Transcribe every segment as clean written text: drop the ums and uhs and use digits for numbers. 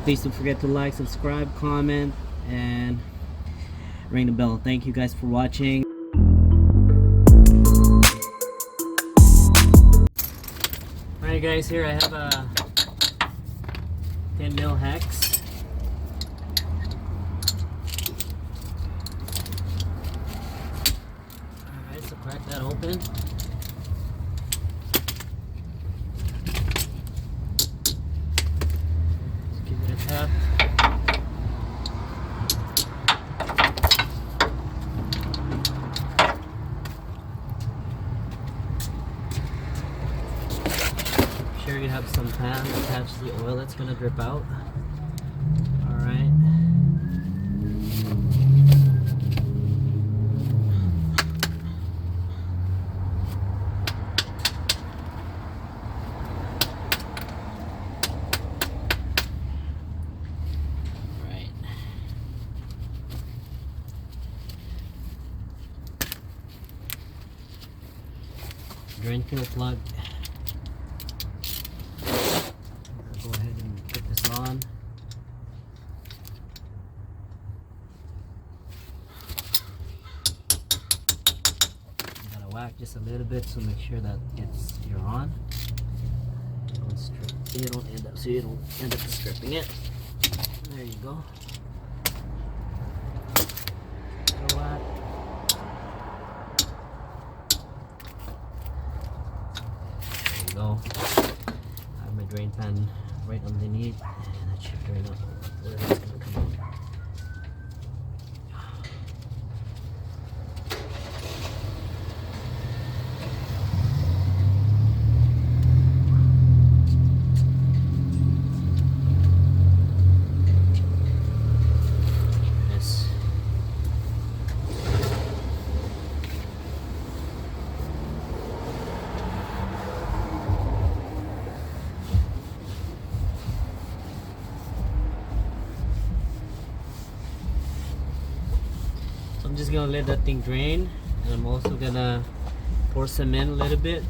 Please don't forget to like, subscribe, comment, and ring the bell. Thank you guys for watching. Alright guys, here I have a 10 mil hex. Alright, so crack that open. Just give it a tap. Sure you have some pan to catch the oil that's gonna drip out. Alright. Drain fill plug. Go ahead and put this on. You gotta whack just a little bit to make sure that you're on. Don't strip, so you don't end up stripping it. There you go. Gotta whack. Go. I have my drain pan right underneath, and that should drain up where it's gonna come out. I'm just gonna let that thing drain, and I'm also gonna pour some in a little bit.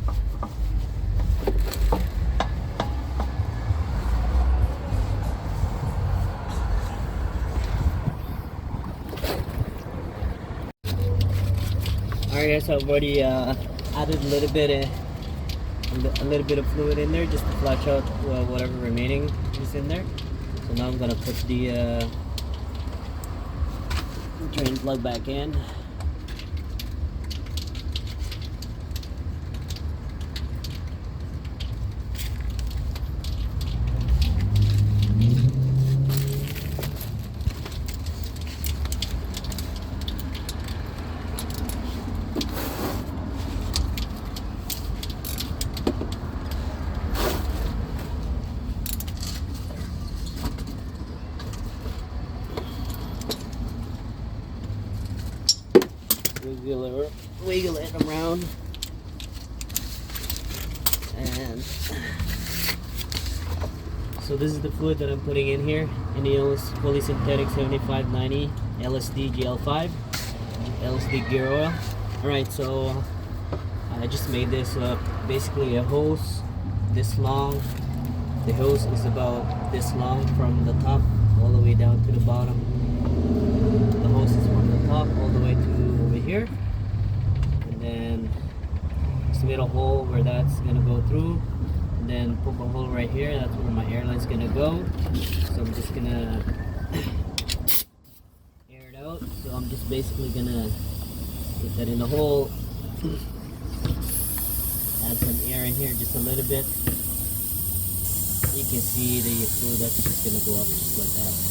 Alright guys, so I've already added a little bit of fluid in there just to flush out whatever remaining is in there. So now I'm gonna put the drain plug back in. Wiggle it around, and so this is the fluid that I'm putting in here. NEOS fully synthetic 7590 LSD GL5 LSD gear oil. Alright, so I just made this basically a hose this long. The hose is about this long from the top all the way down to the bottom. The hose is from the top all the way to over here. Then just made a hole where that's gonna go through, and then poke a hole right here. That's where my airline's gonna go. So I'm just gonna air it out. So I'm just basically gonna put that in the hole, add some air in here just a little bit. You can see the fluid that's just gonna go up just like that.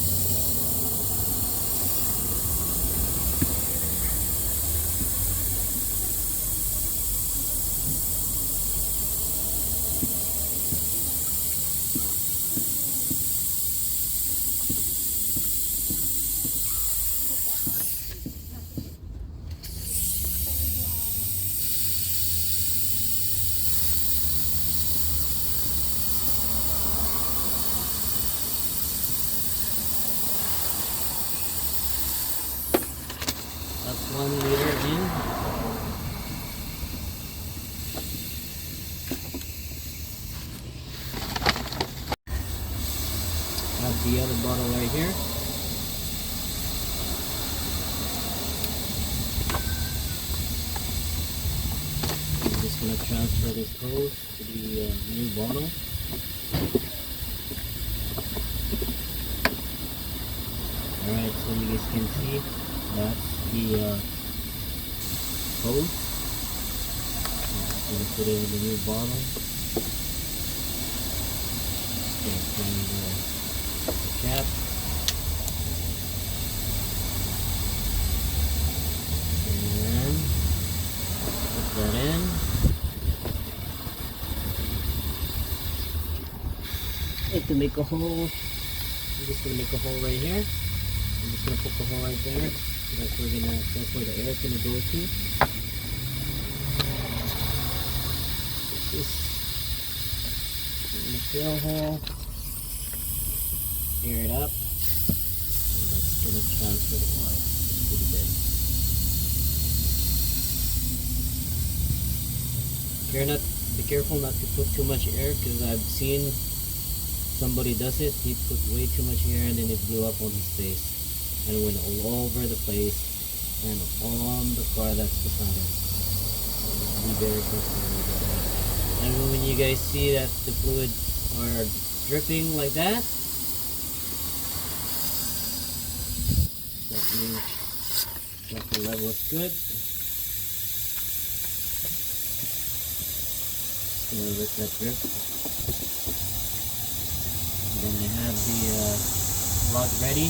That's 1 liter in. have the other bottle right here. I'm just gonna transfer this hose to the new bottle. Alright, so you guys can see that's the hose. I'm just gonna put it in the new bottle. Just gonna find the cap. And put that in. Need to make a hole. I'm just gonna make a hole right here. I'm just gonna poke a hole right there. That's where the air is gonna go to. Just gonna fill a hole, air it up, and that's gonna transfer the oil. Just put it in. Be careful not to put too much air, because I've seen somebody does it. He put way too much air and then it blew up on his face. And it went all over the place and on the car that's beside him. Be very careful with that. And when you guys see that the fluid are dripping like that, that means that the level is good. Just gonna let that drip. And then I have the plug ready.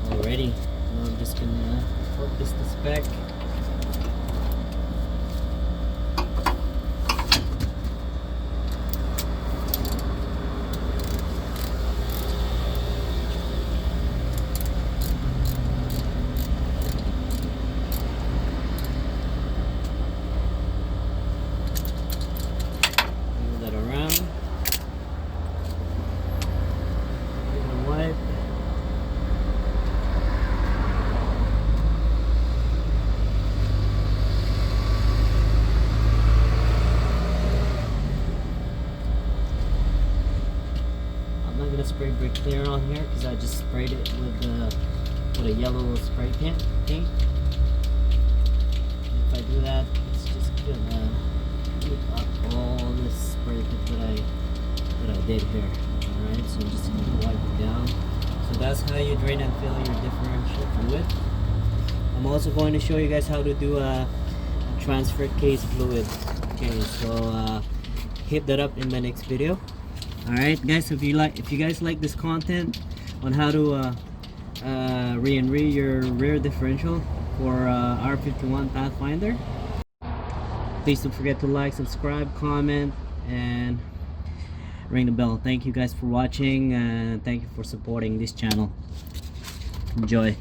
Alrighty, now I'm just gonna focus this back. Move that around. Wipe. Spray brake clear on here because I just sprayed it with a yellow spray paint. If I do that, it's just gonna keep up all this spray paint that I did here. Alright, so I'm just gonna wipe it down. So that's how you drain and fill your differential fluid. I'm also going to show you guys how to do a transfer case fluid. Okay, so hit that up in my next video. Alright guys, if you guys like this content on how to re-enree your rear differential for R51 Pathfinder, please don't forget to like, subscribe, comment, and ring the bell. Thank you guys for watching, and thank you for supporting this channel. Enjoy.